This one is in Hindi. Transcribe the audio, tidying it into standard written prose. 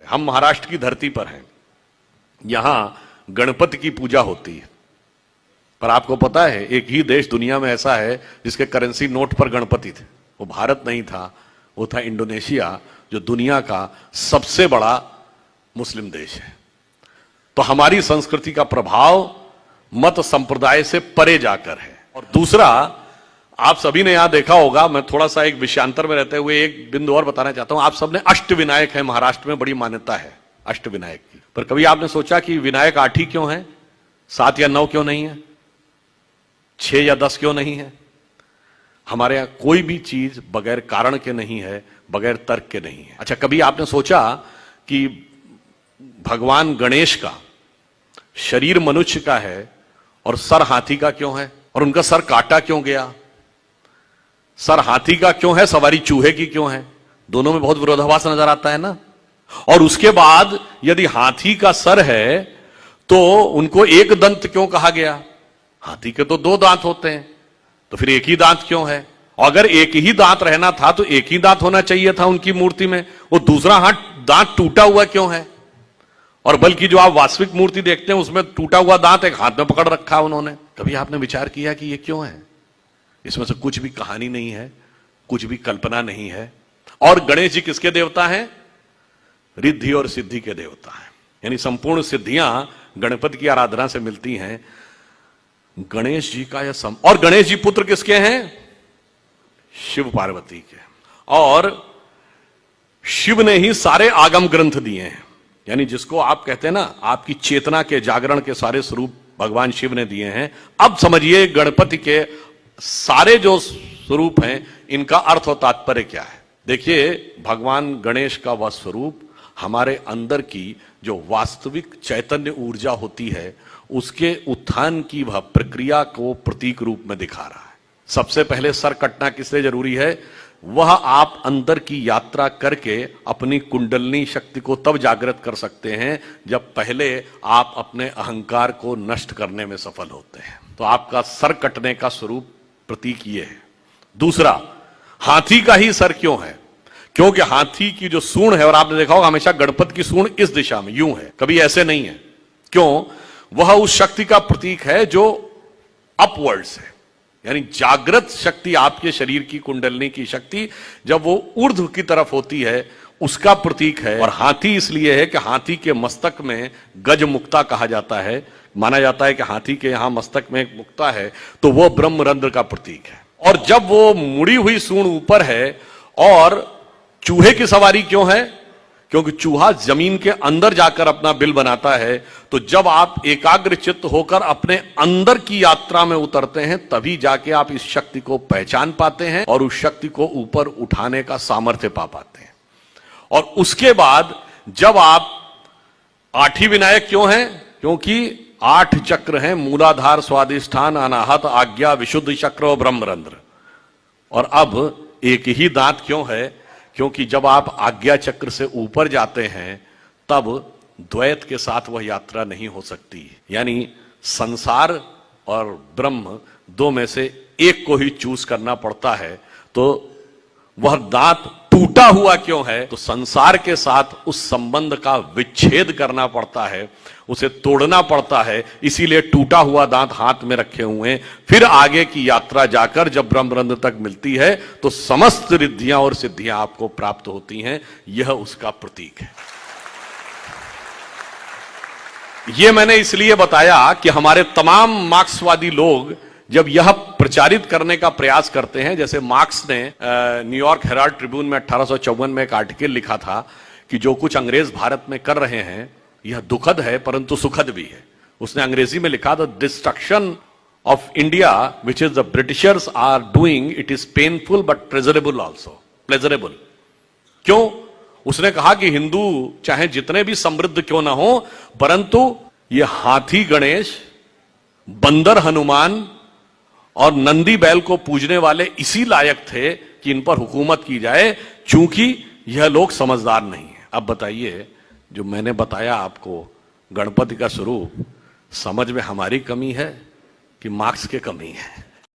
हम महाराष्ट्र की धरती पर हैं, यहां गणपति की पूजा होती है। पर आपको पता है एक ही देश दुनिया में ऐसा है जिसके करेंसी नोट पर गणपति थे, वो भारत नहीं था, वो था इंडोनेशिया, जो दुनिया का सबसे बड़ा मुस्लिम देश है। तो हमारी संस्कृति का प्रभाव मत संप्रदाय से परे जाकर है। और दूसरा, आप सभी ने यहां देखा होगा, मैं थोड़ा सा एक विषयांतर में रहते हुए एक बिंदु और बताना चाहता हूं। आप सबने अष्टविनायक है, महाराष्ट्र में बड़ी मान्यता है अष्टविनायक की, पर कभी आपने सोचा कि विनायक 8 ही क्यों है, 7 या 9 क्यों नहीं है, 6 या 10 क्यों नहीं है? हमारे यहां कोई भी चीज बगैर कारण के नहीं है, बगैर तर्क के नहीं है। अच्छा, कभी आपने सोचा कि भगवान गणेश का शरीर मनुष्य का है और सर हाथी का क्यों है, और उनका सर काटा क्यों गया? सर हाथी का क्यों है, सवारी चूहे की क्यों है? दोनों में बहुत विरोधाभास नजर आता है ना। और उसके बाद यदि हाथी का सर है तो उनको एक दंत क्यों कहा गया? हाथी के तो 2 दांत होते हैं, तो फिर एक ही दांत क्यों है? अगर एक ही दांत रहना था तो एक ही दांत होना चाहिए था उनकी मूर्ति में, वो दूसरा दांत टूटा हुआ क्यों है? और बल्कि जो आप वास्तविक मूर्ति देखते हैं उसमें टूटा हुआ दांत एक हाथ में पकड़ रखा उन्होंने। कभी आपने विचार किया कि ये क्यों है? इसमें से कुछ भी कहानी नहीं है, कुछ भी कल्पना नहीं है। और गणेश जी किसके देवता हैं? रिद्धि और सिद्धि के देवता हैं, यानी संपूर्ण सिद्धियां गणपति की आराधना से मिलती हैं। गणेश जी का यह और गणेश जी पुत्र किसके हैं? शिव पार्वती के। और शिव ने ही सारे आगम ग्रंथ दिए हैं, यानी जिसको आप कहते हैं ना, आपकी चेतना के जागरण के सारे स्वरूप भगवान शिव ने दिए हैं। अब समझिए गणपति के सारे जो स्वरूप हैं इनका अर्थ और तात्पर्य क्या है। देखिए, भगवान गणेश का वह स्वरूप हमारे अंदर की जो वास्तविक चैतन्य ऊर्जा होती है उसके उत्थान की वह प्रक्रिया को प्रतीक रूप में दिखा रहा है। सबसे पहले सर कटना किसलिए जरूरी है? वह आप अंदर की यात्रा करके अपनी कुंडलनी शक्ति को तब जागृत कर सकते हैं जब पहले आप अपने अहंकार को नष्ट करने में सफल होते हैं। तो आपका सर कटने का स्वरूप प्रतीक ये है। दूसरा, हाथी का ही सर क्यों है? क्योंकि हाथी की जो सूंड है, और आपने देखा होगा हमेशा गणपति की सूंड इस दिशा में यूं है, कभी ऐसे नहीं है। क्यों? वह उस शक्ति का प्रतीक है जो अपवर्ड्स है, यानी जागृत शक्ति, आपके शरीर की कुंडलनी की शक्ति जब वो ऊर्ध्व की तरफ होती है उसका प्रतीक है। और हाथी इसलिए है कि हाथी के मस्तक में गज मुक्ता कहा जाता है, माना जाता है कि हाथी के यहां मस्तक में एक मुक्ता है, तो वो ब्रह्मरंध्र का प्रतीक है। और जब वो मुड़ी हुई सूंड ऊपर है, और चूहे की सवारी क्यों है? क्योंकि चूहा जमीन के अंदर जाकर अपना बिल बनाता है। तो जब आप एकाग्र चित्त होकर अपने अंदर की यात्रा में उतरते हैं तभी जाके आप इस शक्ति को पहचान पाते हैं और उस शक्ति को ऊपर उठाने का सामर्थ्य पा पाते हैं। और उसके बाद जब आप 8 विनायक क्यों हैं? क्योंकि 8 चक्र हैं, मूलाधार, स्वादिष्ठान, अनाहत, आज्ञा, विशुद्ध चक्र और ब्रह्मरंध्र। और अब एक ही दांत क्यों है? क्योंकि जब आप आज्ञा चक्र से ऊपर जाते हैं तब द्वैत के साथ वह यात्रा नहीं हो सकती, यानी संसार और ब्रह्म 2 में से एक को ही चूज करना पड़ता है। तो वह दांत टूटा हुआ क्यों है? तो संसार के साथ उस संबंध का विच्छेद करना पड़ता है, उसे तोड़ना पड़ता है, इसीलिए टूटा हुआ दांत हाथ में रखे हुए हैं। फिर आगे की यात्रा जाकर जब ब्रह्मरंध्र तक मिलती है तो समस्त रिद्धियां और सिद्धियां आपको प्राप्त होती हैं। यह उसका प्रतीक है। यह मैंने इसलिए बताया कि हमारे तमाम मार्क्सवादी लोग जब यह प्रचारित करने का प्रयास करते हैं, जैसे मार्क्स ने न्यूयॉर्क हेराल्ड ट्रिब्यून में 1854 में एक आर्टिकल लिखा था कि जो कुछ अंग्रेज भारत में कर रहे हैं यह दुखद है परंतु सुखद भी है। उसने अंग्रेजी में लिखा, the destruction of India which is the Britishers are doing, it is painful but pleasurable also. Pleasurable क्यों? उसने कहा कि हिंदू चाहे जितने भी समृद्ध क्यों ना हो, परंतु ये हाथी गणेश, बंदर हनुमान और नंदी बैल को पूजने वाले इसी लायक थे कि इन पर हुकूमत की जाए, चूंकि यह लोग समझदार नहीं है। अब बताइए, जो मैंने बताया आपको गणपति का स्वरूप, समझ में हमारी कमी है कि मार्क्स की कमी है?